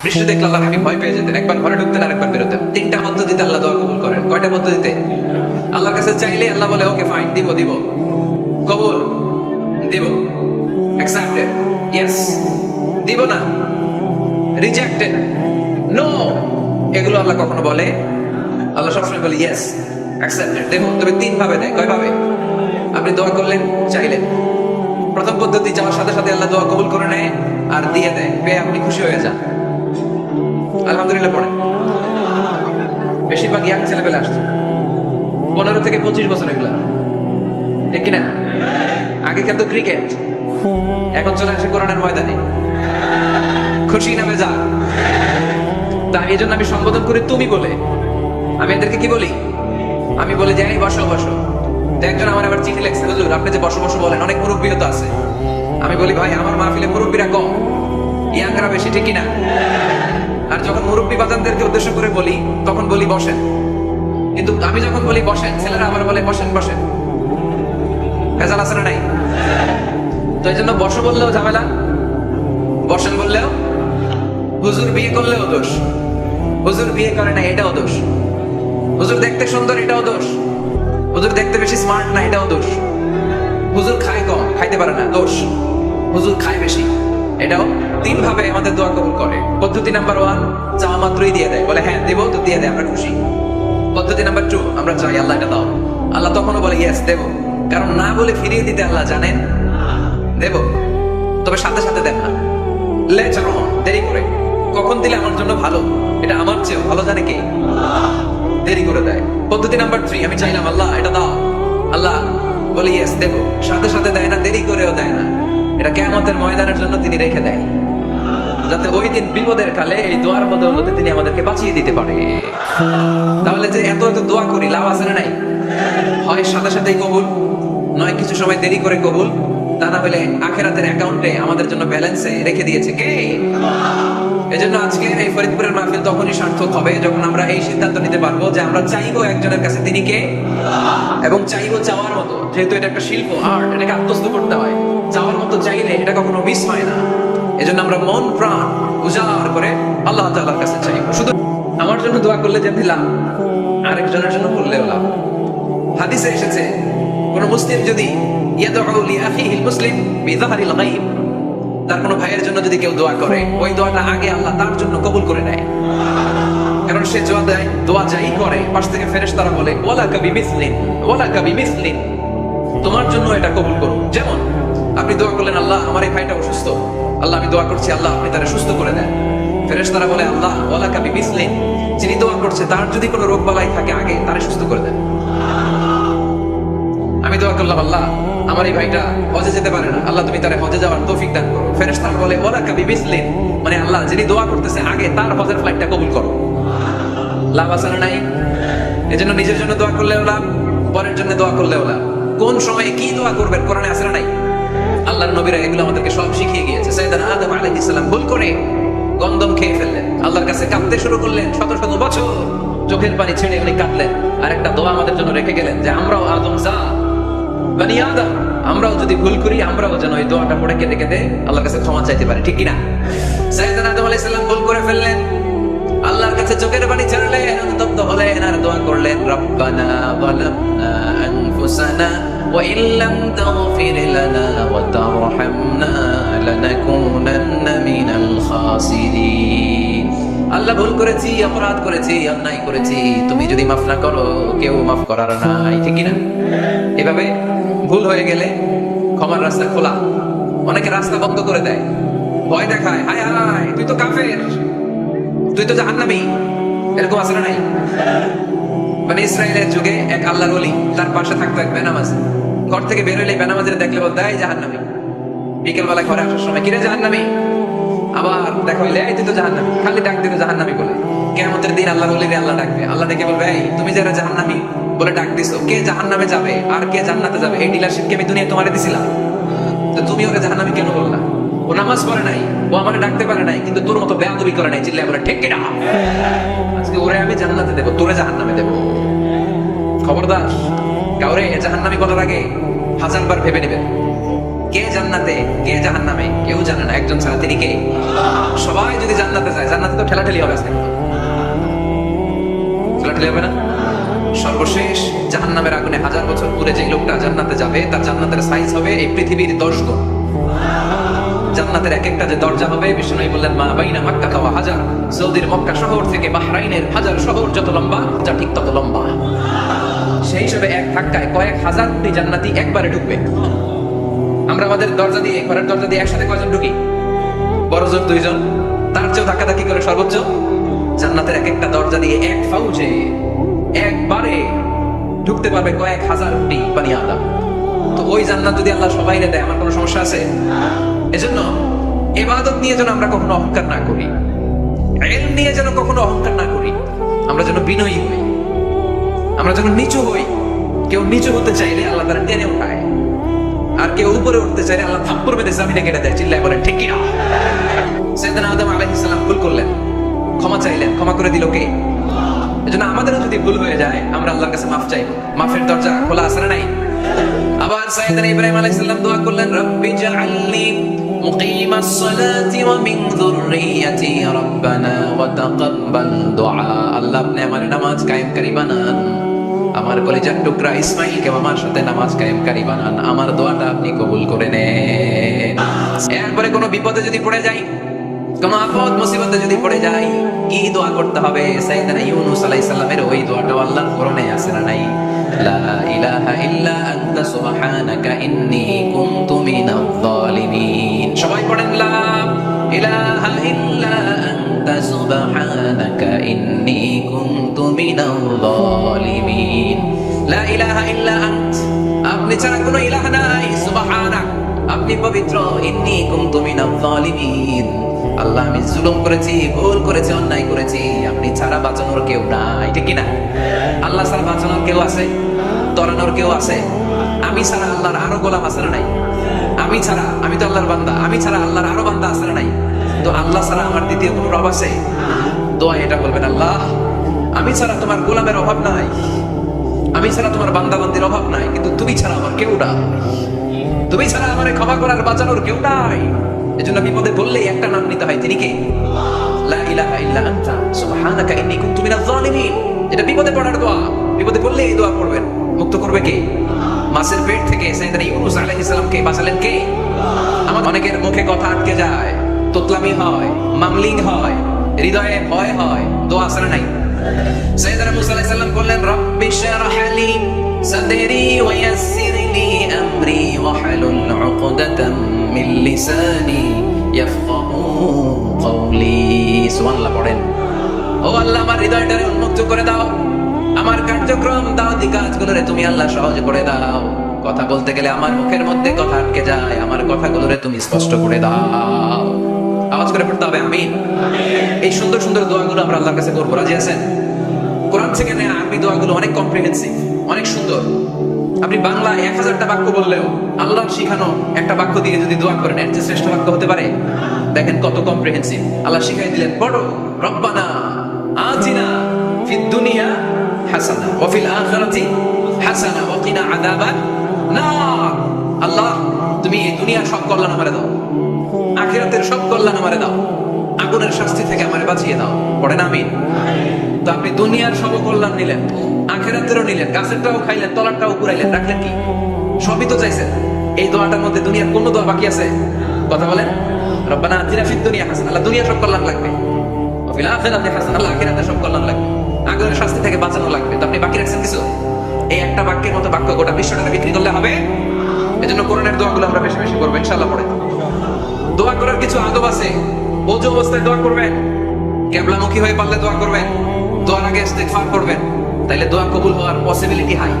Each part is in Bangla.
বৃষ্টি দেখলে আল্লাহ হাবিব ভয় পেয়ে যেতেন, একবার ঘরে ঢুকতেন আর একবার বেরোতেন। তিনটা পদ্ধতিতে আল্লাহ দোয়া কবুল করেন। কয়টা পদ্ধতিতে? আল্লাহর কাছে চাইলে আল্লাহ বলে ওকে ফাইন, দিব দিব, কবুল, দিব, অ্যাকসেপ্টেড, ইয়েস, দিব না, রিজেক্টেড, নো, এগুলো আল্লাহ কখনো বলে? আল্লাহ সবসময় বলে ইয়েস, অ্যাকসেপ্টেড, দেব। তবে তিন ভাবে দেয়। কয় ভাবে? আপনি দোয়া করলেন, চাইলেন, প্রথম পদ্ধতি চাওয়ার সাথে সাথে আল্লাহ দোয়া কবুল করে নেয় আর দিয়ে দেয়, পেয়ে আপনি খুশি হয়ে যান, আলহামদুলিল্লাহ পড়েন। বেশিরভাগ ইয়াং ছেলেপেলে আসছে 15 থেকে 25 বছর, এগুলা ঠিক কিনা? আগে খেলতো ক্রিকেট, এখন চলে আসে কোরআনের ময়দানে, খুশি নামে যা। তা এই জন্য আমি সম্বোধন করি তুমি বলে। আমি এদেরকে কি বলি? আমি বলে যাই বসো বসো। তো একজন আমার আবার চিঠি লেখছে, হুজুর আপনি যে বসো বসো বলেন, অনেক মুরব্বী তো আছে। আমি বলি ভাই আমার মাহফিলে মুরব্বীরা কম, ইয়াংরা বেশি, ঠিক কিনা? আর যখন মুরব্বী বাজানদেরকে উদ্দেশ্য করে বলি তখন বলি বসেন, কিন্তু আমি যখন বলি বসেন ছেলেরা আবার বলে বসেন বসেন। ভেজাল আছে না নাই? তো এই জন্য বসো বললেও ঝামেলা, বসেন বললেও, হুজুর বিয়ে করলেও দোষ, হুজুর বিয়ে করে না এটাও দোষ, হুজুর দেখতে সুন্দর এটাও দোষ, হুজুর দেখতে বেশি স্মার্ট না এটাও দোষ, হুজুর খায় কম, খাইতে পারে না দোষ, হুজুর খায় বেশি, এটাও। তিন ভাবে আমাদের দোয়া কবুল করে। পদ্ধতি নাম্বার 1, চাওয়া মাত্রই দিয়ে দেয়, বলে হ্যাঁ দেবো, তো দিয়ে দেয়, আমরা খুশি। পদ্ধতি নাম্বার 2, আমরা চাই আল্লাহ এটা দাও, আল্লাহ তখনও বলে ইয়েস দেব, কারণ না বলে ফিরিয়ে দিতে আল্লাহ জানেন দেব, তবে সাথে সাথে দেন না, লেটার অন, দেরি করে। কখন দিলে আমার জন্য ভালো, এটা আমার চেয়েও ভালো জানে কে? দেরি করে দেয়। পদ্ধতি নাম্বার 3, আমি চাইলাম আল্লাহ এটা দাও, আল্লাহ বলে ইয়েস দেব, সাথে সাথে দেয় না, দেরি করেও দেয় না। এটা কিয়ামতের ময়দানের জন্য তিনি রেখে দেয়, যাতে ওই দিন বিপদের কালে এই দোয়ার বদৌলতে তিনি আমাদেরকে বাঁচিয়ে দিতে পারে। তাহলে যে এত এত দোয়া করি, লাভ আছে না নাই? হয় সাথে সাথেই কবুল, নয় কিছু সময় দেরি করে কবুল, তা না হলে আখিরাতের অ্যাকাউন্টে আমাদের জন্য ব্যালেন্সে রেখে দিয়েছে কে? এজন্য আজকে এই ফরিদপুরের মাহফিল তখনই সার্থক হবে যখন আমরা এই সিদ্ধান্ত নিতে পারবো যে আমরা চাইবো একজনের কাছে, তিনি কে, এবং চাইবো চাওয়ার মতো। যেহেতু এটা একটা শিল্প, আর্ট, এটাকে আত্মস্থ করতে হয়, চাওয়ার মতো চাইলে এটা কখনো মিস হয় না। এজন্য আমরা মন প্রাণ উজাড় করে আল্লাহ তাআলার কাছে চাইবো। শুধু আমার জন্য দোয়া করলে যে লাভ, আরেকজনের জন্য করলেও লাভ। হাদিসে এসেছে কোন মুসলিম যদি ইয়াদউ লি আখিহিল মুসলিম বিযাহরিল গায়ব, তার কোনো ভাইয়ের জন্য যদি কেউ দোয়া করে, ওই দোয়াটা আগে আল্লাহ তার জন্য কবুল করে নেয়। কারণ সে দোয়া যাই করে, পাশ থেকে ফেরেশতারা বলে ওয়ালাকা বিমিসলিন, ওয়ালাকা বিমিসলিন, তোমার জন্য এটা কবুল করো। যেমন আপনি দোয়া করলেন আল্লাহ আমার এই ভাইটা অসুস্থ, আল্লাহ আমি দোয়া করছি আল্লাহ আপনি তারে সুস্থ করে দেন। ফেরেশতারা বলে আল্লাহ ওয়ালাকা বিমিসলিন, যিনি দোয়া করছে তার যদি কোনো রোগ বালাই থাকে আগে তারে সুস্থ করে দেন। আমি দোয়া করলাম আল্লাহ আমার এই ভাইটা হজে যেতে পারে না, আল্লাহ তুমি তারে হজে যাওয়ার তৌফিক দান করো। ফেরেশতারা বলে ওয়ালাকা বিমিসলিন, মানে আল্লাহ যিনি দোয়া করতেছে আগে তার হজের ফ্লাইটটা কবুল করো। লাভ আছে না নাই? এজন্য নিজের জন্য দোয়া করলেও লাভ, পরের জন্য দোয়া করলেও লাভ। কোন সময়ে কি দোয়া করবেন কোরআনে আছে না নাই? আল্লাহর নবীরা এগুলো আমাদেরকে সব শিখিয়ে গিয়েছে। সাইয়েদনা আদম আলাইহিস সালাম ভুল করে গন্ধম খেয়ে ফেললেন, আল্লাহর কাছে কাঁদতে শুরু করলেন, শত শত বছর চোখের পানি ছেড়ে উনি কাঁদলেন, আর একটা দোয়া আমাদের জন্য রেখে গেলেন যে আমরাও আদম বনি আদম, আমরাও যদি ভুল করি আমরাও যেন এই দোয়াটা পড়ে কেঁদে কেঁদে আল্লাহর কাছে ক্ষমা চাইতে পারি, ঠিক কিনা? সাইয়েদনা আদম আলাইহিস সালাম ভুল করে ফেললেন, আল্লাহর কাছে চোখের পানি ছাড়লেন, অনুতপ্ত হলেন আর দোয়া করলেন রব্বানা যালামনা আনফুসানা ওয়া ইল্লাম তাগফির লানা ওয়া তারহামনা লানাকুনান্না মিনাল খাসিরিন। আল্লাহ ভুল করেছি, অপরাধ করেছি, অন্যায় করেছি, তুমি যদি মাফ না করো কেউ মাফ করার নাই, ঠিক কি না? এভাবে ভুল হয়ে গেলে ক্ষমার রাস্তা খোলা। অনেকে রাস্তা বন্ধ করে দেয়, ভয় দেখায়, হায় হায় তুই তো কাফের, তুই তো জাহান্নামী, এরকম আছে না নাই? মানে ইসরায়েলের যুগে এক আল্লাহর ওলি, তার পাশে থাকতো এক বেনামাজ, ঘর থেকে বের হইলে বেনামাজের দেখলে বলতে এই জাহান্নামী। বিকেলবেলা ঘরে আসার সময় কিরে জাহান্নামী, আবার দেখা হইলে এই তুই তো জাহান্নামী, খালি ডাক দিত জাহান্নামী বলে। কিয়ামতের দিন আল্লাহর ওলিরে আল্লাহ ডাকবে, আল্লাহ ডেকে বলবে এই তুমি যারা জাহান্নামী বলে ডাক দিছো, কে জাহান্নামে যাবে আর কে জান্নাতে যাবে এই ডিলারশিপ কি আমি দুনিয়ায় তোমারে দিছিলাম? তো তুমি ওকে জাহান্নামী কেন বললা? ও নামাজ পড়ে নাই, ও আমাকে ডাকতে পারে নাই, কিন্তু তোর মতো বেয়াদবি করে নাই, চিল্লায় বলে ঠিক কিনা? আজকে ওরে আমি জান্নাতে দেবো, তোরে জাহান্নামে দেবো। খবরদার, কাউরে জাহান্নামী বলার আগে 1000 বার ভেবে নেবেন। কে জান্নাতে কে জাহান্নামে কেউ জানে না, একজন ছাড়া, তিনি কে? সবাই যদি জান্নাতে যায়, জান্নাতে তো ঠেলাঠেলি হবে আজকে, ঠেলাঠেলি হবে না? সর্বশেষ জাহান্নামের আগুনে 1000 বছর পুরে যে লোকটা জান্নাতে যাবে তার জান্নাতের সাইজ হবে এই পৃথিবীর 10 গুণ। জান্নাতের এক একটা যে দরজা হবে, বিষ্ণু বললেন মা বাইনা মক্কা ওয়া হাজার, সৌদির মক্কা শহর থেকে বাহরাইনের হাজার শহর যত লম্বা, যা ঠিক তত লম্বা। সেই হিসেবে এক ধাক্কায় কয়েক হাজার কোটি জান্নাতি একবারে ঢুকবে। আমরা আমাদের দরজা দিয়ে, ঘরের দরজা দিয়ে একসাথে কয়জন ঢুকি? বড়জোর 2 জন, তার চেয়েও ধাক্কাধাক্কি করে সর্বোচ্চ। জান্নাতের এক একটা দরজা দিয়ে এক ফাউজে একবারে ঢুকতে পারবে কয়েক হাজার কোটি বানি আদম। তো ওই জান্নাত যদি আল্লাহ সবাইকে দেয়, আমার কোনো সমস্যা আছে? এজন্য ইবাদত নিয়ে যেন আমরা কখনো অহংকার না করি, ইলম নিয়ে যেন কখনো অহংকার না করি, আমরা যেন বিনয়ী হই, আমরা যেন নিচু হই। কেউ নিচু হতে চাইলে আল্লাহ তারা টেনে উঠায়, আর কেউ উপরে উঠতে চাইলে আল্লাহ থাপ্পড় মেরে জামিনে কেটে দেয়। চিল্লায় বলেন ঠিক কিনা? সাইয়েদনা আদম আলাইহিস সালাম ভুল করলেন, ক্ষমা চাইলেন, ক্ষমা করে দিল কে? এজন্য আমাদেরও যদি ভুল হয়ে যায় আমরা আল্লাহর কাছে মাফ চাইবো, মাফের দরজা খোলা আছে না নাই? আবার সাইয়েদনা ইব্রাহিম আলাইহিস সালাম দোয়া করলেন, রব্বি জাআলনি মুকিমাস সালাতি ওয়া মিন যুররিয়াতি রাব্বানা ওয়া তাকাব্বাল দুআ। আল্লাহ আপনি আমার নামাজ কায়েমকারী বানান, আমার কলিজার টুকরা ইসমাইলকে আমার সাথে নামাজ কায়েমকারী বানান, আমার দোয়াটা আপনি কবুল করে নেন। এরপরে কোনো বিপদে যদি পড়ে যাই, কোন আপদ মুসিবতে যদি পড়ে যাই, কি দোয়া করতে হবে? সাইয়েদনা ইউনূস আলাইহিস সালামের ওই দোয়াটা আল্লাহর কোরআনে আছে না নাই? লা ইলাহা ইল্লা আনতা সুবহানাকা ইন্নী কুনতু মিনাজ জালিমিন। সবাই পড়েন লা ইলাহা ইল্লা আনতা সুবহানাকা ইন্নী কুনতু মিনাজ জালিমিন। লা ইলাহা ইল্লা আনত, আপনি ছাড়া কোনো ইলাহ নাই, সুবহানাক, আপনি পবিত্র, ইন্নী কুনতু মিনাজ জালিমিন, আল্লাহ আমি জুলুম করেছি, ভুল করেছি, অন্যায় করেছি, আপনি ছাড়া বাঁচানোর কেউ নাই। ঠিক কিনা? আল্লাহ ছাড়া বাঁচানোর কেউ আছে? তরানোর কেউ আছে? আমি ছাড়া আল্লাহর আরো গোলাম আছে না নাই? আমি ছাড়া, আমি তো আল্লাহর বান্দা, আমি ছাড়া আল্লাহর আরো বান্দা আছে না নাই? তো আল্লাহ ছাড়া আমার দ্বিতীয় কোনো রব আছে? দোয়া এটা বলবেন, আল্লাহ আমি ছাড়া তোমার গোলামের অভাব নাই, আমি ছাড়া তোমার বান্দাবান্দির অভাব নাই, কিন্তু তুমি ছাড়া আমার কেউ নাই, তুমি ছাড়া আমার ক্ষমা করার বাঁচানোর কেউ নাই। এজন্য বিপদে বললেই একটা নাম নিতে হয়, তিনি কে? লা ইলাহা ইল্লা আনতা সুবহানাকা ইন্নী কুনতু মিনাজ জালিমিন। এটা বিপদে পড়ার দোয়া, বিপদে পড়লে এই দোয়া পড়বেন। মুক্ত করবে কে? মাছের পেট থেকে সাইয়েদনা ইউনূস আলাইহিস সালামকে বাঁচালেন কে? আমাদের অনেকের মুখে কথা আটকে যায়, তোতলামি হয়, মামলিং হয়, হৃদয়ে ভয় হয়, দোয়া আছে না নাই? সাইয়েদনা মুসা আলাইহিস সালাম বললেন, রব্বি শরহ লি সাদরি ওয়া ইয়াসসির লি আমরি ওয়া হালুল উকদাতাম মিন লিসানি ইয়াফকাহু কওলি। সুবহানাল্লাহ পড়েন। ও আল্লাহ আমার হৃদয়টারে উন্মুক্ত করে দাও, আমার কার্যক্রম দাওয়াতি কাজগুলোরে তুমি আল্লাহ সহজ করে দাও। কথা বলতে গেলে আমার মুখের মধ্যে কথা আটকে যায়, আমার কথাগুলোরে তুমি স্পষ্ট করে দাও। আওয়াজ করে পড়তে হবে আমিন। এই সুন্দর সুন্দর দোয়াগুলো আমরা আল্লাহর কাছে করবো, রাজি আছেন? কোরআন থেকে নেওয়া আরবি দোয়াগুলো অনেক কম্প্রিহেন্সিভ, অনেক সুন্দর। আপনি বাংলায় 1000টা বাক্য বললেও আল্লাহর শিখানো একটা বাক্য দিয়ে যদি দোয়া করেন, এর চেয়ে শ্রেষ্ঠ বাক্য হতে পারে? দেখেন কত কম্প্রিহেন্সিভ। আল্লাহ শিখাই দিলেন, পড়ো রব্বানা আতিনা ফিদ দুনিয়া হাসানা ওয়া ফিল আখিরাতি হাসানা ওয়া কিনা আযাবান নার। আল্লাহ তুমি এই দুনিয়ার সব কল্যাণ আমারে দাও, আখিরাতের সব কল্যাণ আমারে দাও, আগুনের শাস্তি থেকে আমারে বাঁচিয়ে দাও। পড়েন আমিন। তো আপনি দুনিয়ার সব কল্যাণ নিলেন, আখিরাতেরও নিলেন, গাছেরটাও খাইলেন, তলারটাও কুড়াইলেন, রাখলেন কি? সবই তো চাইছেন। এই দোয়াটার মধ্যে দুনিয়ার কোন দোয়া বাকি আছে? কথা বলেন। রব্বানা আতিনা ফিদ দুনিয়া হাসানা, আল্লাহ দুনিয়ার সব কল্যাণ লাগবে, ওয়া ফিল আখিরাতি হাসানা, আল্লাহ আখিরাতের সব কল্যাণ লাগবে, আগুনের শাস্তি থেকে বাঁচানো লাগবে। তো আপনি বাকি রাখছেন কিছু? এই একটা বাক্যের মতো বাক্য গোটা বিশ্বটাকে বিক্রি করলে হবে? এজন্য কোরআনের দোয়াগুলো আমরা বেশি বেশি করবো ইনশাআল্লাহ। পড়ে দোয়া করার কিছু আদব আছে। ওযু অবস্থায় দোয়া করবেন, কিবলামুখী হয়ে পারলে দোয়া করবেন, দোয়ার আগে ইস্তিগফার করবেন, তাইলে দোয়া কবুল হওয়ার পসিবিলিটি হাই,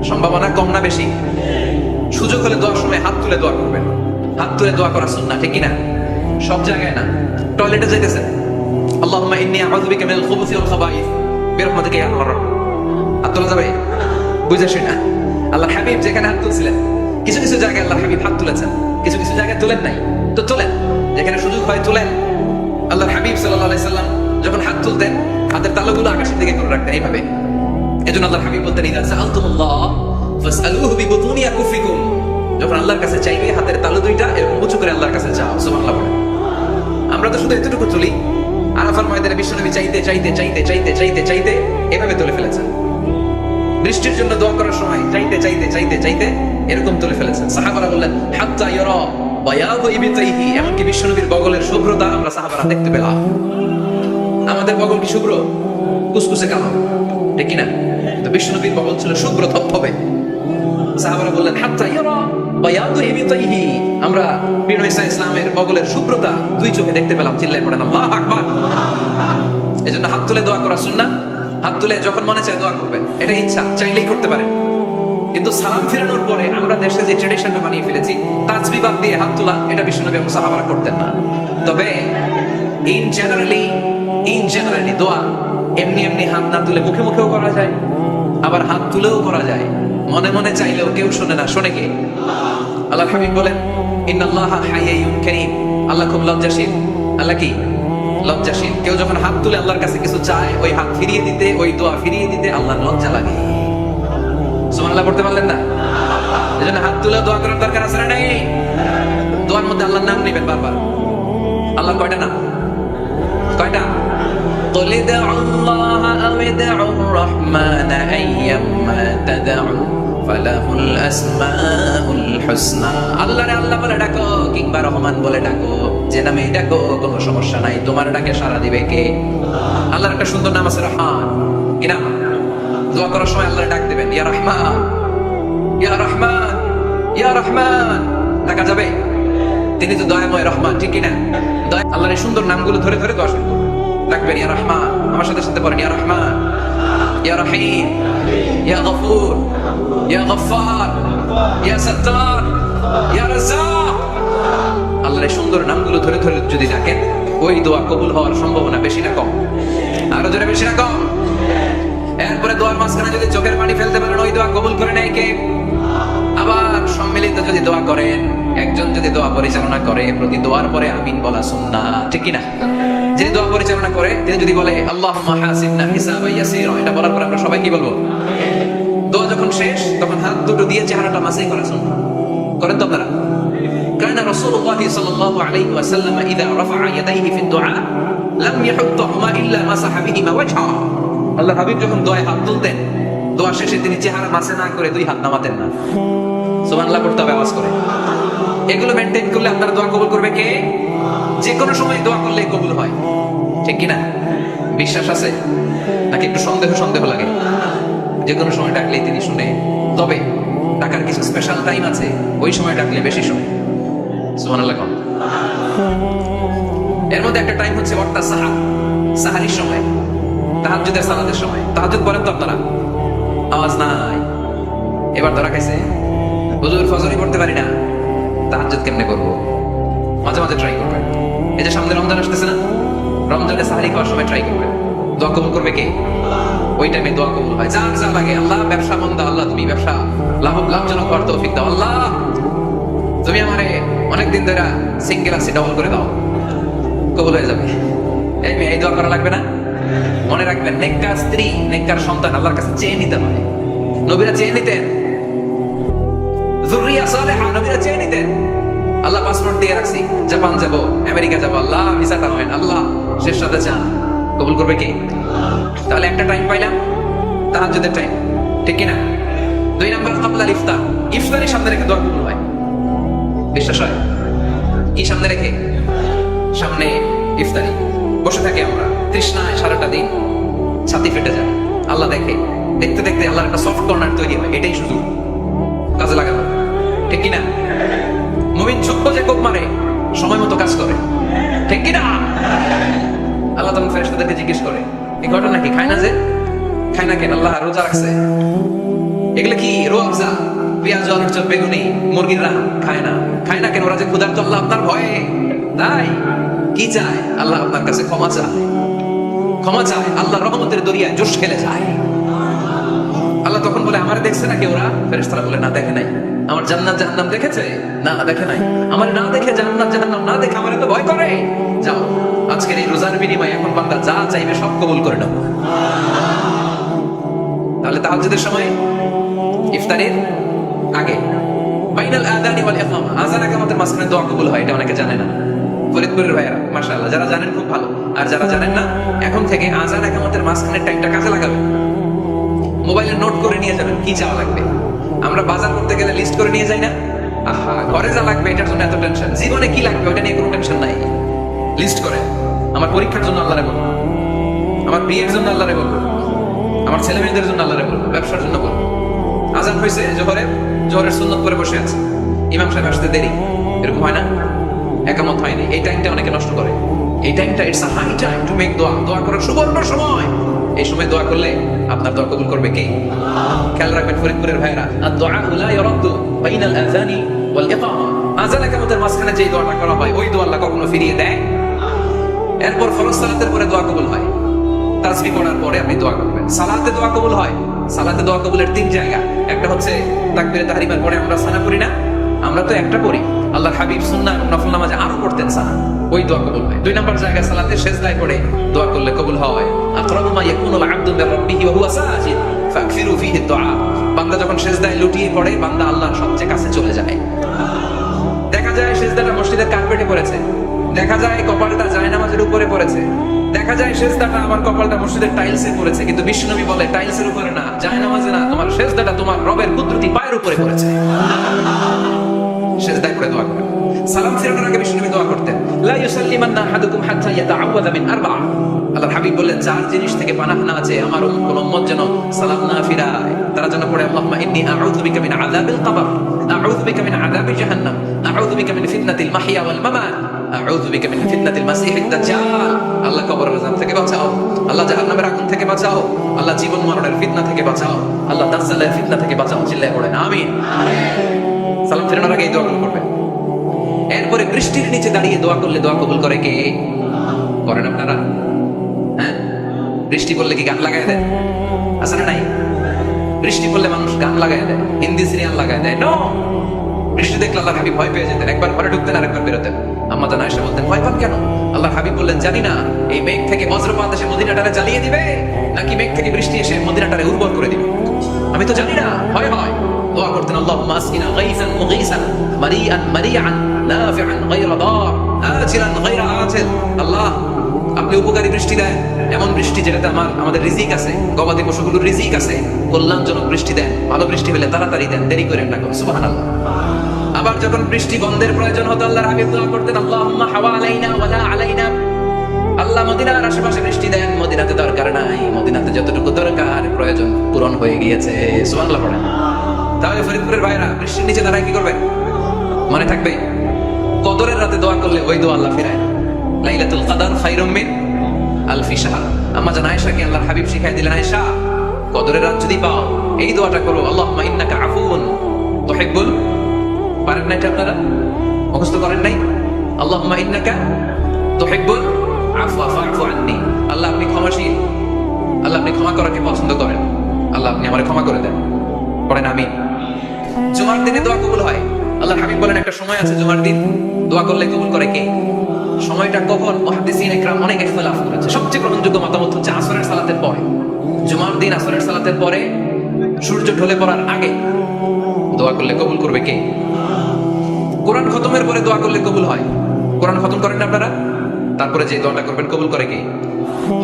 সম্ভাবনা কম না বেশি? সুযোগ হলে দোয়ার সময় হাত তুলে দোয়া করবেন, হাত তুলে দোয়া করা সুন্নাহ, ঠিক কি না? সব জায়গায় না। টয়লেটে যাইতেছেন, আল্লাহুম্মা ইন্নী আউযু বিকা মিনাল খুবুসি ওয়াল খাবাইস বিরহমাতিকা ইয়া আরহামার রাহিমিন, হাত তোলা যাবে? বুঝেছি না? আল্লাহর হাবিব যেখানে হাত তুলছিলেন, কিছু কিছু জায়গায় আল্লাহর হাবিব হাত তুলেছেন, কিছু কিছু জায়গায় তুলেন নাই। তো তুলেন, যেখানে সুযোগ হয় তুলেন। আল্লাহর হাবিব সাল্লাল্লাহু আলাইহি সাল্লাম যখন হাত তুলতেন, হাতের তালুগুলো আকাশের দিকে করে রাখতেন এইভাবে। এজন্য আল্লাহর হাবিব বলতেন, ইযা সাআলতুমুল্লাহ ফাসআলুহু বিবুতুনি আকুফিকুম, যখন আল্লাহর কাছে চাইবে হাতের তালু দুইটা এরকম উঁচু করে আল্লাহর কাছে চাও। সুবহানাল্লাহ। আমরা তো শুধু এতটুকু তুলি, আরাফার ময়দানে বিশ্বনবী চাইতে চাইতে চাইতে চাইতে চাইতে চাইতে এভাবে তুলে ফেলেছেন। বৃষ্টির জন্য দোয়া করার সময় চাইতে চাইতে চাইতে চাইতে এরকম তুলে ফেলেছেন। সাহাবারা বললেন হাত্তা ইয়ারা বায়াদু ইবতাইহি, এমনকি বিশ্বনবীর বগলের শুভ্রতা আমরা সাহাবারা দেখতে পেলাম। আমাদের বগল কি শুভ্র? কুসকুসে কালো, ঠিক কি না? তো বিশ্বনবীর বগল ছিল শুভ্র থপথপে। সাহাবারা বললেন হাত্তা ইয়ারা বায়াদু ইবতাইহি, আমরা প্রিয় নবী ইসলামের বগলের শুভ্রতা দুই চোখে দেখতে পেলাম। চিল্লায় পড়েন আল্লাহু আকবার। এজন্য হাত তুলে দোয়া করা সুন্নাহ। হাত তুলে যখন মনে চায় দোয়া করবেন, এটা ইচ্ছা, চাইলেই করতে পারেন। কিন্তু সালাম ফেরানোর পরে আমরা দেশে যে ট্রেডিশনটা বানিয়ে ফেলেছি, তাসবিহ বাদ দিয়ে হাত তোলা, এটা বিশ্বনবী এবং সাহাবারা করতেন না। তবে ইন জেনারেলি দোয়া এমনি এমনি হাত না তুলে মুখে মুখেও করা যায়, আবার হাত তুলেও করা যায়। মনে মনে চাইলেও কেউ শোনে না, শোনে কে? আল্লাহ হাবিব বলেন ইন্নাল্লাহা হাইয়্যুন কারীম, আল্লাহ খুব লজ্জাশীল। আল্লাহ কি? লজ্জাশীল। কেউ যখন হাত তুলে আল্লাহর কাছে কিছু চায়, ওই হাত ফিরিয়ে দিতে, ওই দোয়া ফিরিয়ে দিতে আল্লাহর লজ্জা লাগে। সুবহানাল্লাহ পড়তে পারলেন না? এজন্য হাত তুলে দোয়া করার দরকার আছে না নাই? দোয়ার মধ্যে আল্লাহর নাম নেবেন বারবার। আল্লাহর কয়টা নাম? কয়টা? قل ادعوا الله أو ادعوا الرحمن أيما تدعوا فله الأسماء الحسنى। আল্লাহ রে আল্লাহ বলে ডাকো কিংবা রহমান বলে ডাকো, যে নামে ডাকো কোনো সমস্যা নাই, তোমার ডাকে সাড়া দিবে কে? আল্লাহর একটা সুন্দর নাম আছে রহমান। কি নাম? দোয়া করার সময় আল্লাহর ডাক দিবেন, ইয়া রহমান, ইয়া রহমান, ইয়া রহমান। ডাকা যাবে? তিনি তো দয়াময় রহমান, ঠিক কি না? আল্লাহর এই সুন্দর নামগুলো ধরে ধরে দোয়া শুরু করবেন। ডাকবেন ইয়া রহমান, আমার সাথে সাথে পড়েন ইয়া রহমান, ইয়া রহিম, ইয়া গফুর, ইয়া গফফার, ইয়া সাত্তার, ইয়া রাজ্জাক। আল্লাহর এই সুন্দর নামগুলো ধরে ধরে যদি ডাকেন, ওই দোয়া কবুল হওয়ার সম্ভাবনা বেশি না কম? আরো জোরে বেশি না কম? এরপরে দোয়ার মাঝখানে যদি চোখের পানি ফেলতে পারেন, ওই দোয়া কবুল করে নেয় কে? আবার সম্মিলিত যদি দোয়া করেন, একজন যদি দোয়া পরিচালনা করে, প্রতি দোয়ার পরে আমিন বলা সুন্নাহ, ঠিক কি না? যে দোয়া পরিচালনা করে তিনি যদি বলে আল্লাহুম্মা হাসিবনা হিসাবান ইয়াসীরা, এটা বলার পর আমরা সবাই কি বলবো? দোয়া যখন শেষ তখন হাত দুটো দিয়ে চেহারাটা মাসাই করা সুন্নাহ। করেন তো আপনারা? কানা রাসূলুল্লাহ সাল্লাল্লাহু আলাইহি ওয়াসাল্লাম ইযা রাফআ ইয়াদাইহি ফি দুআ লাম ইয়াহুত্তুহুমা ইল্লা মাসাহা বিহিমা ওয়াজহা। আল্লাহর হাবিব যখন দোয়ায় হাত তুলতেন, দোয়া শেষে তিনি চেহারা মাসে না করে দুই হাত নামাতেন না। সুবহানাল্লাহ পড়তে হবে আওয়াজ করে। এগুলো মেইনটেইন করলে আপনার দোয়া কবুল করবে কে? যে কোনো সময় দোয়া করলে কবুল হয়, ঠিক কি না? বিশ্বাস আছে নাকি একটু সন্দেহ সন্দেহ লাগে? যে কোনো সময় ডাকলেই তিনি শুনে, তবে ডাকার কিছু স্পেশাল টাইম আছে, ওই সময় ডাকলে বেশি শুনে। সুবহানাল্লাহ। এর মধ্যে একটা টাইম হচ্ছে ওয়াক্তা সাহার, সাহারির সময়, তাহাজ্জুদের সালাতের সময়। তাহাজ্জুদ পড়েন তো আপনারা? আওয়াজ নাই। এবার ধরা খাইছে, হুজুর ফজরই পড়তে পারি না, তাহাজ্জুদ কেমনে করবো? মাঝে মাঝে ট্রাই করবেন। এই যে সামনে রমজান আসতেছে না, রমজানে সাহারি খাওয়ার সময় ট্রাই করবেন। দোয়া কবুল করবে কে? ওই টাইমে দোয়া কবুল হয়। যার যা লাগে, আল্লাহ ব্যবসা মন্দা, আল্লাহ তুমি ব্যবসা লাভজনক হওয়ার তৌফিক দাও, আল্লাহ তুমি আমারে অনেকদিন ধরে সিঙ্গেল আছি, ডবল করে দাও, কবুল হয়ে যাবে। এই দোয়া করা লাগবে না? মনে রাখবেন, নেককার স্ত্রী, নেককার সন্তান আল্লাহর কাছে চেয়ে নিতে হয়। নবীরা চেয়ে নিতেন, যুররিয়া সালেহা নবীরা চেয়ে নিতেন। আল্লাহ পাসপোর্ট দিয়ে রাখছি, জাপান যাব, আমেরিকা যাব, আল্লাহ ভিসাটা হয়, আল্লাহ শেষ সাথে চান, কবুল করবে কে? তাহলে একটা টাইম পাইলাম, তাহাজ্জুদের টাইম, ঠিক কি না? 2 নাম্বার ক্বাবলা ইফতার, ইফতারের সামনে রেখে দোয়া কবুল হয়। বিশ্বাস হয়? কি সামনে রেখে? সামনে ইফতারি বসে থাকি আমরা, তৃষ্ণায় সারাটা দিন, ছাতি ফেটে যায়, আল্লাহ দেখে, দেখতে দেখতে আল্লাহর একটা সফট কর্নার তৈরি হয়। এটাই সুযোগ, কাজে লাগানো, ঠিক কি না? মুমিন ছোট্ট যে কোপ মারে, সময় মতো কাজ করে, ঠিক কি না? আল্লাহ তখন ফেরেশতাদেরকে জিজ্ঞেস করে, এই ঘটনা কি? খায় না যে? খায় না কেন? আল্লাহ রোজা রাখছে। এগুলো কি? রোজা, পেঁয়াজ, আলুর চপ, বেগুনি, মুরগির রান খায় না। খায় না কেন? ওরা যে ক্ষুধার্ত, আল্লাহ আপনার ভয়ে। তাই কি চায়? আল্লাহ আপনার কাছে ক্ষমা চায়, ক্ষমা চায়, আল্লাহ রহমতের দরিয়ায় জোশ খেলে যায়। আল্লাহ তখন বলে, আমার দেখছে নাকি ওরা? ফেরেশতারা বলে, না দেখে নাই। আমার জান্নাত জাহান্নাম দেখেছে? না দেখে নাই। আমার না দেখে জান্নাত জাহান্নাম না দেখে আমার এত ভয় করে? যাও, আজকের এই রোজার বিনিময়ে এখন বান্দা যা চাইবে সব কবুল করে নাও। তাহলে তাহাজ্জুদের সময়, ইফতারের আগে, বাইনাল আযানি ওয়াল ইকামা, আযান ইকামতের মাঝখানে দোয়া কবুল হয়, এটা অনেকে জানে না। ফরিদপুরের ভাইয়েরা মাশাআল্লাহ, যারা জানেন খুব ভালো, আর যারা জানেন না এখন থেকে আজান একামতের মাঝখানের টাইমটা কাজে লাগাবেন। মোবাইলে নোট করে নিয়ে যাবেন কি চাওয়া লাগবে। আমরা বাজার করতে গেলে লিস্ট করে নিয়ে যাই না? আহা, ঘরে যা লাগবে এটার জন্য এত টেনশন, জীবনে কি লাগবে ওটা নিয়ে কোনো টেনশন নাই। লিস্ট করে আমার পরীক্ষার জন্য আল্লাহরে বলবো, আমার বিয়ের জন্য আল্লাহরে বলবো, আমার ছেলে মেয়েদের জন্য আল্লাহরে বলবো, ব্যবসার জন্য বলবো। আজান হয়েছে জোহরের সুন্নত করে বসে আছে, ইমাম সাহেব আসতে দেরি, এরকম হয় না? একামত হয়নি, এই টাইমটা অনেকে নষ্ট করে। এই টাইমটা it's a high time to make দোয়া, দোয়া করার সুবর্ণ সময়। এই সময় দোয়া করলে আপনার দোয়া কবুল করবে কে? খেয়াল রাখবেন ফরিদপুরের ভাইরা, আদ-দুআ লা ইরাদ্দু বাইনাল আযানি ওয়াল ইকামা। আযান একামতের মাঝখানে যে দোয়াটা করা হয় ওই দোয়া আল্লাহ কখনো ফিরিয়ে দেয়। এরপর ফরজ সালাতের পরে দোয়া কবুল হয়, তাসবিহ পড়ার পরে আপনি দোয়া করবেন। সালাতে দোয়া কবুল হয়, সালাতে দোয়া কবুলের 3 জায়গা। একটা হচ্ছে তাকবীরে তাহরিমার পরে আমরা সানা করি না, আমরা তো একটা পড়ি, আল্লাহর হাবিব সুন্নাহ এবং নফল নামাজে আরো পড়তেন সানা, ওই দোয়া কবুল হয়। 2 নম্বর জায়গা সালাতে সিজদায় পড়ে দোয়া করলে কবুল হয়। আকরাবু মা ইয়াকুনুল আবদু মির রাব্বিহি ওয়া হুয়া সাজিদ ফাকফিরু ফীহি দুআ। বান্দা যখন সিজদায় লুটিয়ে পড়ে বান্দা আল্লাহর সবচেয়ে কাছে চলে যায়। দেখা যায় সিজদাটা মসজিদের কার্পেটে পড়েছে, দেখা যায় কপালটা জায়নামাজের উপরে পড়েছে, দেখা যায় সিজদাটা আমার কপালটা মসজিদের টাইলসে পড়েছে, কিন্তু বিশ্বনবী বলে টাইলসের উপরে না, জায়নামাজে না, তোমার সিজদাটা তোমার রবের কুদরতি পায়ের উপরে পড়েছে। সিজদায় পড়ে দোয়া করেন। সালাম ফেরানোর আগে বিশ্বনবী দোয়া করতেন, লা ইউসাল্লিমান্না আহাদুকুম হাত্তা ইয়াতাআওয়াযা মিন আরবা। আল্লাহর হাবিব বলেন 4 জিনিস থেকে পানাহ না আছে আমার কোন উম্মত যেন সালাম না ফিরায়। তারা যেন পড়ে আল্লাহুম্মা ইন্নী আউযু বিকা মিন আযাবিল কবর, আউযু বিকা মিন আযাবি জাহান্নাম, আউযু বিকা মিন ফিতনাতিল মাহইয়া ওয়াল মামাত, আউযু বিকা মিন ফিতনাতিল মাসিহিদ দাজ্জাল। আল্লাহ কবরের আযাব থেকে বাঁচাও, আল্লাহ জাহান্নামের আগুন থেকে বাঁচাও, আল্লাহ জীবন মরণের ফিতনা থেকে বাঁচাও, আল্লাহ দাজ্জালের ফিতনা থেকে বাঁচাও। চিল্লায়ে পড়েন আমিন। সালাম ফেরানোর আগে এই দোয়া করবেন। এরপরে বৃষ্টির নিচে দাঁড়িয়ে দোয়া করলে দোয়া কবুল করে কে? করেন আপনারা? হ্যাঁ, বৃষ্টি পড়লে কি গান লাগায় দেয়? আছে না নাই? বৃষ্টি পড়লে মানুষ গান লাগায় দেয়, হিন্দি সিরিয়াল লাগায় দেয়। নো, বৃষ্টি দেখলে আল্লাহর হাবিব ভয় পেয়ে যেতেন, একবার ঘরে ঢুকতেন আর একবার বেরোতেন। আম্মা জান আয়েশা বলতেন, ভয় পান কেন? আল্লাহর হাবিব বললেন, জানি না এই মেঘ থেকে বজ্রপাত এসে মদিনাটারে জ্বালিয়ে দিবে নাকি মেঘ থেকে বৃষ্টি এসে মদিনাটারে উর্বর করে দিবে, আমি তো জানি না, ভয় হয়। দোয়া করতেন, আল্লাহুম্মা আসকিনা গাইসান মুগীসান মারিআন মারিআন নাফিআন গায়রা দার আজিলান গায়রা আজিল। আল্লাহ, আপনি উপকারী বৃষ্টি দেন, এমন বৃষ্টি যেটাতে আমাদের রিজিক আছে, গবাদি পশুগুলোর রিজিক আছে, কল্যাণজনক বৃষ্টি দেন, ভালো বৃষ্টি হলে তাড়াতাড়ি দেন, দেরি করেন না। সুবহানাল্লাহ। আবার যখন বৃষ্টি বন্ধের প্রয়োজন হতো আল্লাহর হাবিব দোয়া করতেন, আল্লাহুম্মা হাওয়া আলাইনা ওয়ালা আলাইনা। আল্লাহ মদিনার আশেপাশে বৃষ্টি দেন, মদিনাতে দরকার নাই, মদিনাতে যতটুকু দরকার প্রয়োজন পূরণ হয়ে গিয়েছে। সুবহানাল্লাহ পড়েন। তাহলে ফরিদপুরের ভাইরা বৃষ্টির নিচে দাঁড়ায় কি করবে? মনে থাকবে কদরের রাতে দোয়া করলে ওই দোয়া আল্লাহ ফিরায়। লাইলাতুল কদর খায়রুম মিন আলফি শাহর। আম্মা জান আয়েশাকে আল্লাহর হাবিব শিখাই দিলেন, আয়েশা কদরের রাত যদি পাও এই দোয়াটা করো, আল্লাহুম্মা ইন্নাকা আফুউন তুহিব্বুল। পারেন না এটা আপনারা? মুখস্থ করেন নাই? আল্লাহুম্মা ইন্নাকা তুহিব্বুল আফওয়া ফা'ফু আন্নী। আল্লাহ আপনি ক্ষমাশীল, আল্লাহ আপনি ক্ষমা করাকে পছন্দ করেন, আল্লাহ আপনি আমারে ক্ষমা করে দেন। পড়েন আমিন। জুমার দিনে দোয়া কবুল হয়। আল্লাহর হাবিব বলেন একটা সময় আছে জুমার দিন দোয়া করলে কবুল করে কে? সময়টা কখন? মুহাদ্দিসিন ইকরাম অনেক ইখতিলাফ করেছে। সবচেয়ে গ্রহণযোগ্য মতামত হচ্ছে আসরের সালাতের পরে। জুমার দিন আসরের সালাতের পরে সূর্য ঢলে পড়ার আগে দোয়া করলে কবুল করবে কে? কোরআন খতমের পরে দোয়া করলে কবুল হয়। কোরআন খতম করেন না আপনারা? তারপরে যে দোয়াটা করবেন কবুল করে কে?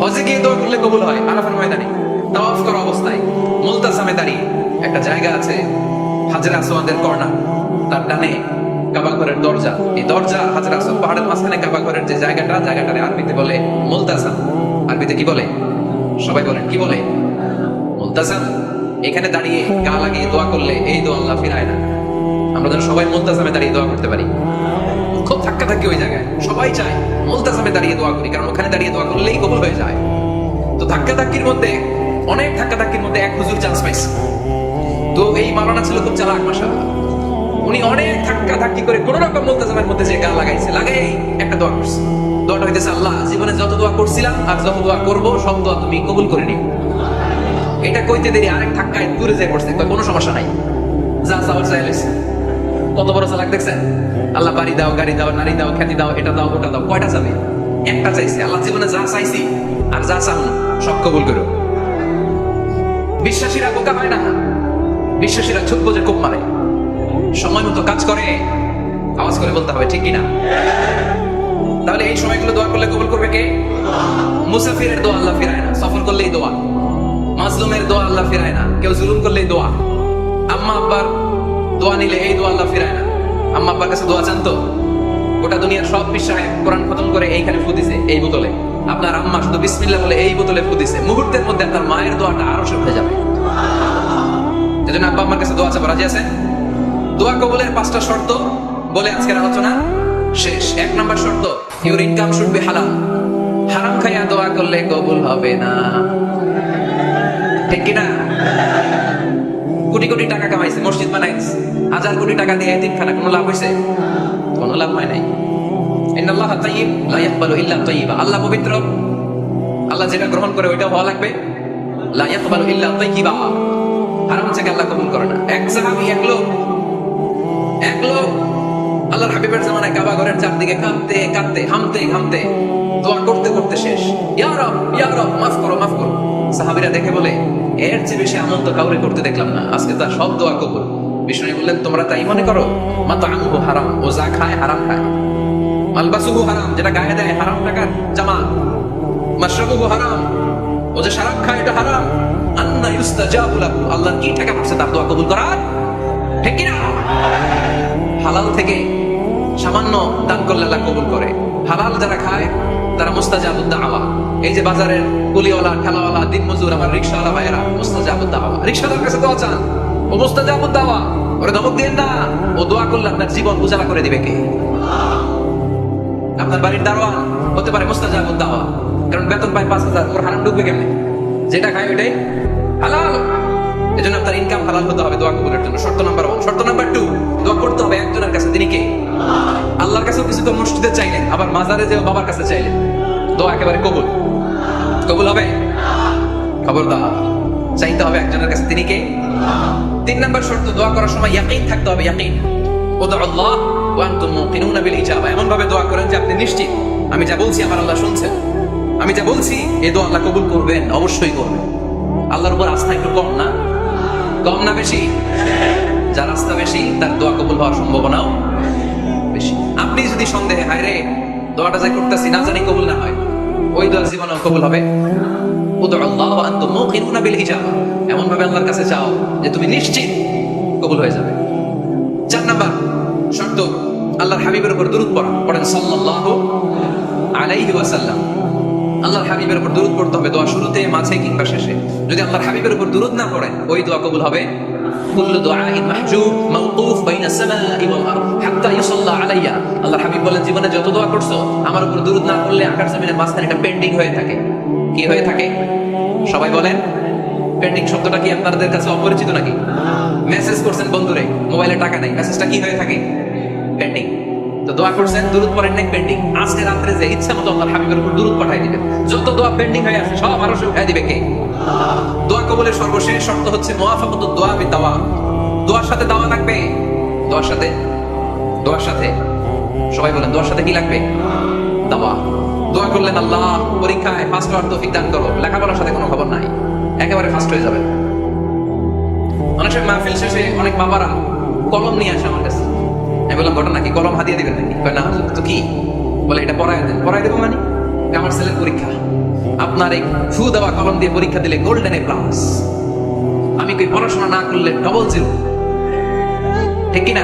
হজে গিয়ে দোয়া করলে কবুল হয়। আরাফার ময়দানে তাওয়াফ করা অবস্থায় মুলতাসামে দাঁড়িয়ে, একটা জায়গা আছে হাজরে আসওয়াদের কর্নার, তার ডানে কাবা ঘরের দরজা, এই দরজা হাজরে আসওয়াদ পাহাড়ের মাঝখানে কাবা ঘরের যে জায়গাটারে আরবিতে বলে মুলতাসাম। আরবিতে কি বলে? সবাই বলেন কি বলে? মুলতাসাম। এখানে দাঁড়িয়ে গা লাগিয়ে দোয়া করলে এই দোয়া আল্লাহ ফিরায় না। আমরা যেন সবাই মুলতাসামে দাঁড়িয়ে দোয়া করতে পারি। খুব ধাক্কা ধাক্কি ওই জায়গায়, সবাই চায় মুলতাসামে দাঁড়িয়ে দোয়া করি, কারণ ওখানে দাঁড়িয়ে দোয়া করলেই কবুল হয়ে যায়। তো ধাক্কা ধাক্কির মধ্যে অনেক ধাক্কা ধাক্কির মধ্যে এক হুজুর চান্স পাইছে। তো এই মাওলানা ছিল খুব চালাক মাশাআল্লাহ। উনি অনেক ধাক্কা ধাক্কি করে কোন রকম মুলতাসামের মধ্যে যে গা লাগাইছে, লাগাই একটা দোয়া করছে। দোয়াটা হইতেছে, আল্লাহ জীবনে যত দোয়া করছিলাম আর যত দোয়া করব সব দোয়া তুমি কবুল করে নিও। এটা কইতে দেরি আরেক ধাক্কায় দূরে যেয়ে পড়ছে, কোনো সমস্যা নাই, যা চাওয়ার চাই লইছে। কত বড় চালাক দেখছেন? আল্লাহ বাড়ি দাও, গাড়ি দাও, নারী দাও, খ্যাতি দাও, এটা দাও, ওটা দাও, কয়টা চাবে? একটা চাইছে। আল্লাহ জীবনে যা চাইছি আর যা চাও সব কবুল করো। বিশ্বাসীরা বোকা হয় না, বিশ্বাসীরা ছোট বোঝে খুব মারে, সময় মতো কাজ করে। আওয়াজ করে বলতে হবে ঠিক কিনা? তাহলে এই সময়গুলো দোয়া করলে কবুল করবে কে? মুসাফিরের দোয়া আল্লাহ ফিরায় না, সফর করলেই দোয়া। মাজলুমের দোয়া আল্লাহ ফিরায় না, কেউ জুলুম করলেই দোয়া। আম্মা আব্বার দোয়া নিলে এই দোয়া আল্লাহ ফিরায় না। আম্মা আব্বার কাছে দোয়া চান তো? গোটা দুনিয়ার সব বিশ্বাস কোরআন খতম করে এইখানে ফু দিছে এই বোতলে, আপনার আম্মা শুধু বিসমিল্লাহ বলে এই বোতলে ফু দিছে, মুহূর্তের মধ্যে আপনার মায়ের দোয়াটা আরো হয়ে যাবে। এজন্য আব্বা আম্মার কাছে দোয়া চাবো, রাজি আছেন? দোয়া কবুলের 5টা শর্ত বলে আজকের আলোচনা শেষ। 1 নাম্বার শর্ত, ইউর ইনকাম শুড বি হালাল। হারাম খাইয়া দোয়া করলে কবুল হবে না, ঠিক কিনা? কোটি কোটি টাকা কামাইছে, মসজিদ বানাইছে, 1000 কোটি টাকা দিয়ে এতিমখানা, কোনো লাভ হয়েছে? কোনো লাভ হয় নাই। ইন্নাল্লাহা তাইয়্যিব লা ইয়াকবালু ইল্লা তাইয়্যিবা। আল্লাহ পবিত্র, আল্লাহ যেটা গ্রহণ করে ওইটা হওয়া লাগবে। লা ইয়াকবালু ইল্লা তাইয়্যিবা, হারাম থেকে আল্লাহ কবুল করে না। এক সাহাবী, এক লোক আল্লাহর হাবিবের জামানায় কাবা ঘরের চারদিকে কাঁদতে কাঁদতে হামতে হামতে দোয়া করতে করতে শেষ। ইয়া রব, ইয়া রব, মাফ করো, মাফ করো। সাহাবীরা দেখে বলে, এর চেয়ে বেশি আমল তো কাউরে করতে দেখলাম না, আজকে তার সব দোয়া কবুল। বিষ্ণু বললেন, তোমরা তাই মনে করো? মাতাআমুহু হারাম, ও যা খায় হারাম খায়। মালবাসুহু হারাম, যেটা গায়ে দেয় হারাম টাকার জামা। মাশরাবুহু হারাম, ও যে শরাব খায় এটা হারাম। আন্না ইউস্তাজাবু লাহু, আল্লাহর কি টাকা পড়ছে তার দোয়া কবুল করার, ঠিক কি না? হালাল থেকে সামান্য দান করলে আল্লাহ কবুল করে। হালাল যারা খায় তারা মুস্তাজাবুদ দাওয়া। এই যে বাজারের কুলিওয়ালা, ঠেলাওয়ালা, দিনমজুর, আমার রিকশাওয়ালা ভাইয়েরা, মুস্তাজাবুদ দাওয়া। রিকশাদার কাছে দোয়া চান, ও মুস্তাজাবুদ দাওয়া। ওরে ধমক দিয়েন না, ও দোয়া করলে আপনার জীবন উজালা করে দিবে কে? আপনার বাড়ির দারোয়ান হতে পারে মুস্তাজাবুদ দাওয়া, কারণ বেতন পায় 5000, ওর হারাম ঢুকবে কেমনে? যেটা খায় ওইটাই হালাল। এজন্য আপনার ইনকাম হালাল হতে হবে দোয়া কবুলের জন্য। শর্ত নাম্বার 1। শর্ত নাম্বার 2, দোয়া করতে হবে একজনের কাছে, তিনি কে? আল্লাহর কাছেও কিছু তো মসজিদে চাইলেন, আবার মাজারে যেও বাবার কাছে চাইলেন, দোয়া একেবারে কবুল। কবুল হবে? খবরদার, চাইতে হবে একজনের কাছে, তিনি কে? 3 নাম্বার শর্ত, দোয়া করার সময় ইয়াকিন থাকতে হবে। ইয়াকিন, উদউল্লাহ ওয়া আনতুম মুকিনুনা বিল ইজাবা। এমন ভাবে দোয়া করেন যে আপনি নিশ্চিত আমি যা বলছি আমার আল্লাহ শুনছেন, আমি যা বলছি এই দোয়া আল্লাহ কবুল করবেন, অবশ্যই করবেন। আল্লাহর উপর আস্থা একটু কম না? কম না বেশি? যার আস্থা বেশি তার দোয়া কবুল হওয়ার সম্ভাবনাও বেশি। আপনি যদি সন্দেহে, হায় রে দোয়াটা যা করতেছি না জানি কবুল না হয়, ওই দোয়া জীবনে কবুল হবে? উদউল্লাহ ওয়া আনতুম মুকিনুনা বিল ইজাবা, এমন ভাবে আল্লাহর কাছে চাও যে তুমি নিশ্চিত কবুল হয়ে যাবে। 4 নাম্বার শর্ত, আল্লাহর হাবিবের উপর দরুদ পড়া। পড়েন সাল্লাল্লাহু আলাইহি ওয়াসাল্লাম। আল্লাহর হাবিবের উপর দরুদ পড়তে হবে দোয়া শুরুতে, মাঝে কিংবা শেষে। যদি আল্লাহর হাবিবের উপর দরুদ না পড়েন, ওই দোয়া কবুল হবে? কুল্লু দুআইন মাহজুব মাওকুফ বাইনা সামাই ওয়াল আরদ হাত্তা ইউসাল্লা আলাইয়া। আল্লাহর হাবিব বলেন, জীবনে যত দোয়া করছো আমার উপর দরুদ না করলে আকাশ জমিনের মাঝখানে এটা পেন্ডিং হয়ে থাকে। কি হয়ে থাকে? সবাই বলেন। পেন্ডিং শব্দটা কি আপনাদের কাছে অপরিচিত নাকি? মেসেজ করছেন বন্ধুরে, মোবাইলে টাকা নাই, মেসেজটা কি হয়ে থাকে? পেন্ডিং। তো দোয়া করছেন, দরুদ পড়েন নাই, পেন্ডিং। আজকে রাত্রে যে ইচ্ছা মতো আল্লাহর হাবিবের উপর দরুদ পাঠাই দিবেন, যত দোয়া পেন্ডিং হয়ে আছে সব আরো উঠাই দিবে কে? দোয়া কবুলের সর্বশেষ শর্ত হচ্ছে মুওয়াফাকাতুদ দুআ বিদ দাওয়া। দোয়ার সাথে দাওয়া লাগবে। দোয়ার সাথে সবাই বলেন, দোয়ার সাথে কি লাগবে? দাওয়া। দোয়া করলেন, আল্লাহ পরীক্ষায় ফার্স্ট হওয়ার তৌফিক দান করো, লেখাপড়ার সাথে কোনো খবর নাই, একেবারে ফার্স্ট হয়ে যাবে। অনেক সময় মাহফিল শেষে অনেক বাবারা কলম নিয়ে আসে আমার কাছে। আমি বললাম, ঘটনা কি? কলম হাতিয়ে দিবেন নাকি? না, তো কি? বলে এটা পড়ায় দেন। পড়ায় দেবো মানে? আমার ছেলের পরীক্ষা, আপনার এই ফু দেওয়া কলম দিয়ে পরীক্ষা দিলে গোল্ডেন এ প্লাস। আমি কই পড়াশোনা না করলে ডবল জিরো, ঠিক কিনা?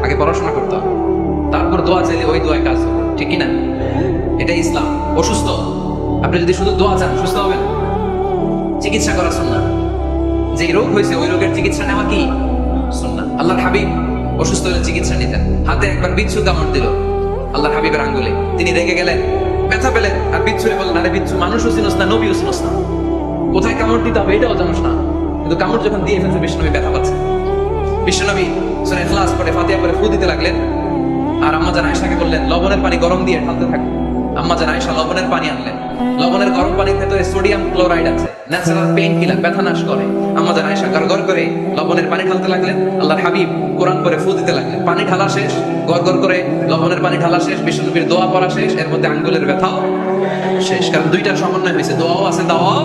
আগে পড়াশোনা করতে হবে, তারপর দোয়া চাইলে ওই দোয়ায় কাজ হবে, ঠিক কিনা? এটা ইসলাম। অসুস্থ, আপনি যদি শুধু দোয়া চান সুস্থ হবেন? চিকিৎসা করা সুন্নাহ। যে রোগ হয়েছে ওই রোগের চিকিৎসা নেওয়া কি সুন্নাহ। আল্লাহর হাবিব অসুস্থ হলে চিকিৎসা নিতেন। হাতে একবার বিচ্ছু কামড় দিল আল্লাহর হাবিবের আঙ্গুলে, তিনি রেগে গেলেন, ব্যথা পেলেন, আর বিচ্ছুরে বললেন, আরে বিচ্ছু মানুষও চিনোস না, নবীও চিনোস না, কোথায় কামড় দিতে হবে এটাও জানোস না। কিন্তু কামড় যখন দিয়ে ফেলছে বিষ্ণুনবী ব্যথা পাচ্ছে। বিষ্ণুনবী সূরা ইখলাস পড়ে ফাতিহা পড়ে ফু দিতে লাগলেন, আর আম্মা জান আয়েশাকে বললেন লবণের পানি গরম দিয়ে ঢালতে থাকো। আম্মা জান আয়েশা লবণের পানি আনলেন। লবণের গরম পানির ভেতরে সোডিয়াম ক্লোরাইড আছে, ন্যাচারাল পেইন কিলার, ব্যথা নাশ করে। আম্মা জান আয়েশা গড়গড় করে লবণের পানি ঢালতে লাগলেন। আল্লাহর হাবিব কোরআন পড়ে ফু দিতে লাগলেন। পানি ঢালা শেষ, গড়গড় করে লবণের পানি ঢালা শেষ, বিষ্ণুনবীর দোয়া পড়া শেষ, এর মধ্যে আঙ্গুলের ব্যথাও শেষ। কারণ দুইটার সমন্বয় হয়েছে, দোয়াও আছে দাওয়াও।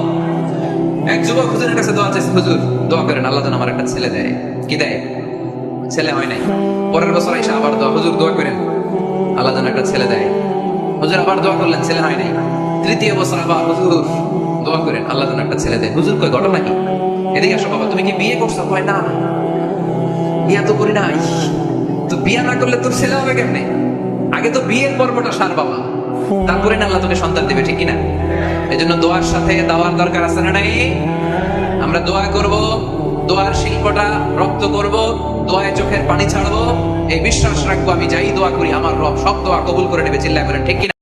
এক যুবক হুজুরের কাছে দোয়া চাইছে, হুজুর দোয়া করেন আল্লাহ যেন আমার একটা ছেলে দেয়। কি দেয়? ছেলে হয় নাই। পরের বছর এসে আবার দোয়া, হুজুর দোয়া করেন আল্লাহ যেন একটা ছেলে দেয়। হুজুর আবার দোয়া করলেন, ছেলে হয় নাই। তৃতীয় বছর আবার হুজুর দোয়া করেন আল্লাহ যেন একটা ছেলে দেয়। হুজুর কই ঘটনা কি? এদিকে আসো বাবা, তুমি কি বিয়ে করছো? কয় না, বিয়া তো করি নাই। তো বিয়া না করলে তোর ছেলে হবে কেমনে? আগে তো বিয়ের পর্বটা সার বাবা, তারপরে না আল্লাহ তোকে সন্তান দিবে, ঠিক কিনা? এই জন্য দোয়ার সাথে দাওয়ার দরকার আছে না নাই? আমরা দোয়া করব, দোয়ার শিল্পটা রপ্ত করব, দোয়ায় চোখের পানি ছাড়বো, এই বিশ্বাস রাখবো আমি যাই দোয়া করি আমার রব সব দোয়া কবুল করে নেবে। চিল্লায় বলেন ঠিক কিনা?